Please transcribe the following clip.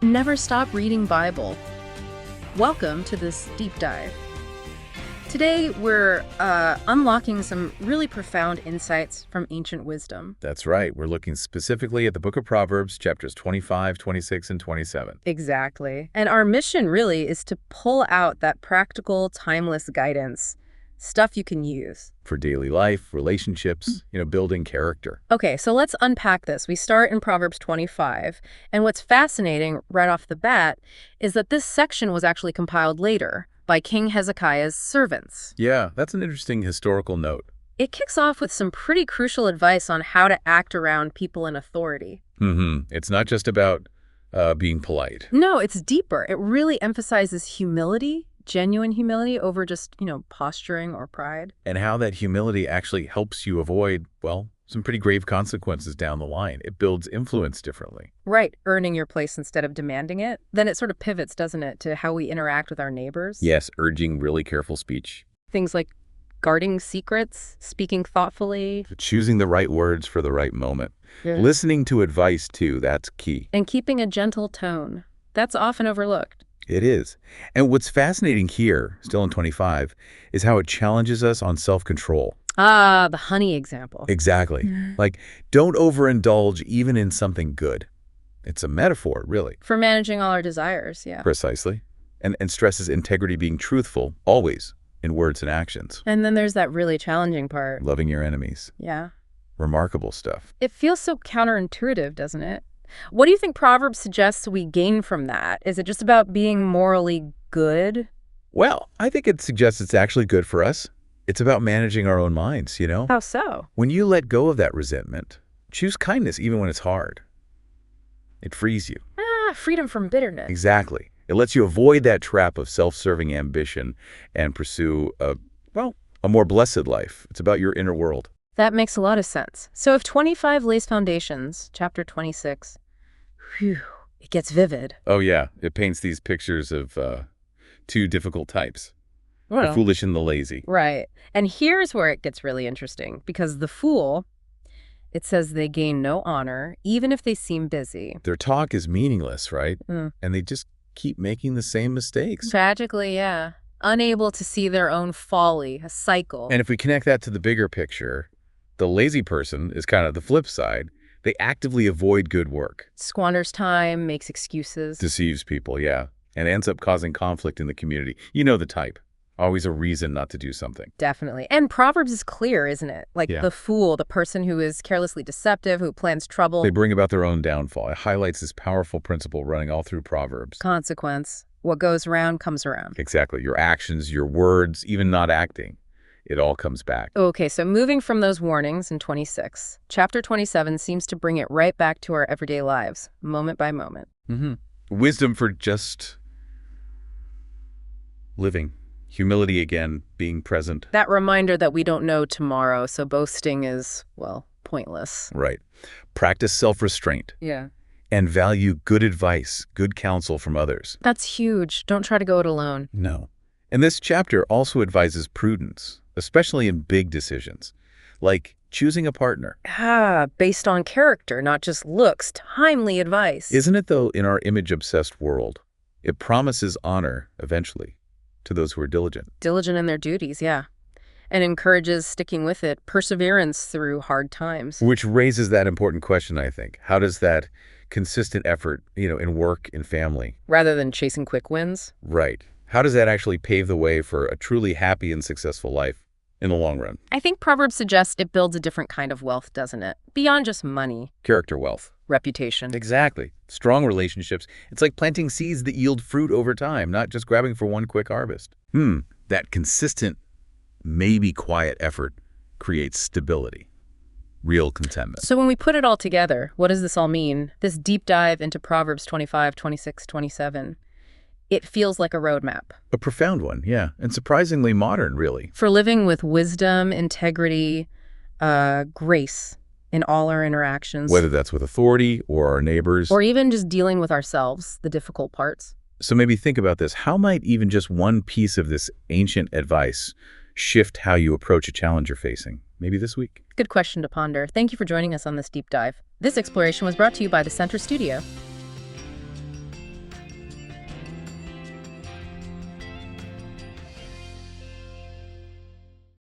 Never stop reading Bible. Welcome to this deep dive. Today, we're unlocking some really profound insights from ancient wisdom. That's right. We're looking specifically at the book of Proverbs, chapters 25, 26, and 27. Exactly. And our mission really is to pull out that practical, timeless guidance, stuff you can use. For daily life, relationships, building character. Okay, so let's unpack this. We start in Proverbs 25, and what's fascinating right off the bat is that this section was actually compiled later by King Hezekiah's servants. Yeah, that's an interesting historical note. It kicks off with some pretty crucial advice on how to act around people in authority. It's not just about being polite. No, it's deeper. It really emphasizes humility, genuine humility over just, posturing or pride. And how that humility actually helps you avoid, some pretty grave consequences down the line. It builds influence differently. Right, earning your place instead of demanding it. Then it sort of pivots, doesn't it, to how we interact with our neighbors? Yes, urging really careful speech. Things like guarding secrets, speaking thoughtfully. Choosing the right words for the right moment. Yeah. Listening to advice, too, that's key. And keeping a gentle tone. That's often overlooked. It is. And what's fascinating here, still in 25, is how it challenges us on self-control. Ah, the honey example. Exactly. Like, don't overindulge even in something good. It's a metaphor, really. For managing all our desires, yeah. Precisely. And stresses integrity, being truthful, always, in words and actions. And then there's that really challenging part. Loving your enemies. Yeah. Remarkable stuff. It feels so counterintuitive, doesn't it? What do you think Proverbs suggests we gain from that? Is it just about being morally good? Well, I think it suggests it's actually good for us. It's about managing our own minds, How so? When you let go of that resentment, choose kindness even when it's hard. It frees you. Freedom from bitterness. Exactly. It lets you avoid that trap of self-serving ambition and pursue a more blessed life. It's about your inner world. That makes a lot of sense. So if 25 lays foundations, chapter 26, it gets vivid. Oh, yeah. It paints these pictures of two difficult types. Well, the foolish and the lazy. Right. And here's where it gets really interesting, because the fool, it says they gain no honor, even if they seem busy. Their talk is meaningless, right? And they just keep making the same mistakes. Tragically, yeah. Unable to see their own folly, a cycle. And if we connect that to the bigger picture, the lazy person is kind of the flip side. They actively avoid good work. Squanders time, makes excuses. Deceives people, yeah. And ends up causing conflict in the community. You know the type. Always a reason not to do something. Definitely. And Proverbs is clear, isn't it? Like the fool, the person who is carelessly deceptive, who plans trouble. They bring about their own downfall. It highlights this powerful principle running all through Proverbs. Consequence. What goes around comes around. Exactly. Your actions, your words, even not acting. It all comes back. Okay, so moving from those warnings in 26, chapter 27 seems to bring it right back to our everyday lives, moment by moment. Wisdom for just living. Humility again, being present. That reminder that we don't know tomorrow, so boasting is, pointless. Right. Practice self-restraint. Yeah. And value good advice, good counsel from others. That's huge. Don't try to go it alone. No. And this chapter also advises prudence, especially in big decisions, like choosing a partner. Based on character, not just looks. Timely advice. Isn't it, though, in our image-obsessed world? It promises honor, eventually, to those who are diligent. Diligent in their duties, yeah. And encourages sticking with it, perseverance through hard times. Which raises that important question, I think. How does that consistent effort, in work and family? Rather than chasing quick wins? Right. How does that actually pave the way for a truly happy and successful life in the long run? I think Proverbs suggests it builds a different kind of wealth, doesn't it? Beyond just money. Character wealth. Reputation. Exactly. Strong relationships. It's like planting seeds that yield fruit over time, not just grabbing for one quick harvest. That consistent, maybe quiet effort creates stability, real contentment. So when we put it all together, what does this all mean? This deep dive into Proverbs 25, 26, 27, it feels like a roadmap. A profound one, yeah, and surprisingly modern, really. For living with wisdom, integrity, grace in all our interactions. Whether that's with authority or our neighbors. Or even just dealing with ourselves, the difficult parts. So maybe think about this. How might even just one piece of this ancient advice shift how you approach a challenge you're facing? Maybe this week. Good question to ponder. Thank you for joining us on this deep dive. This exploration was brought to you by the Center Studio.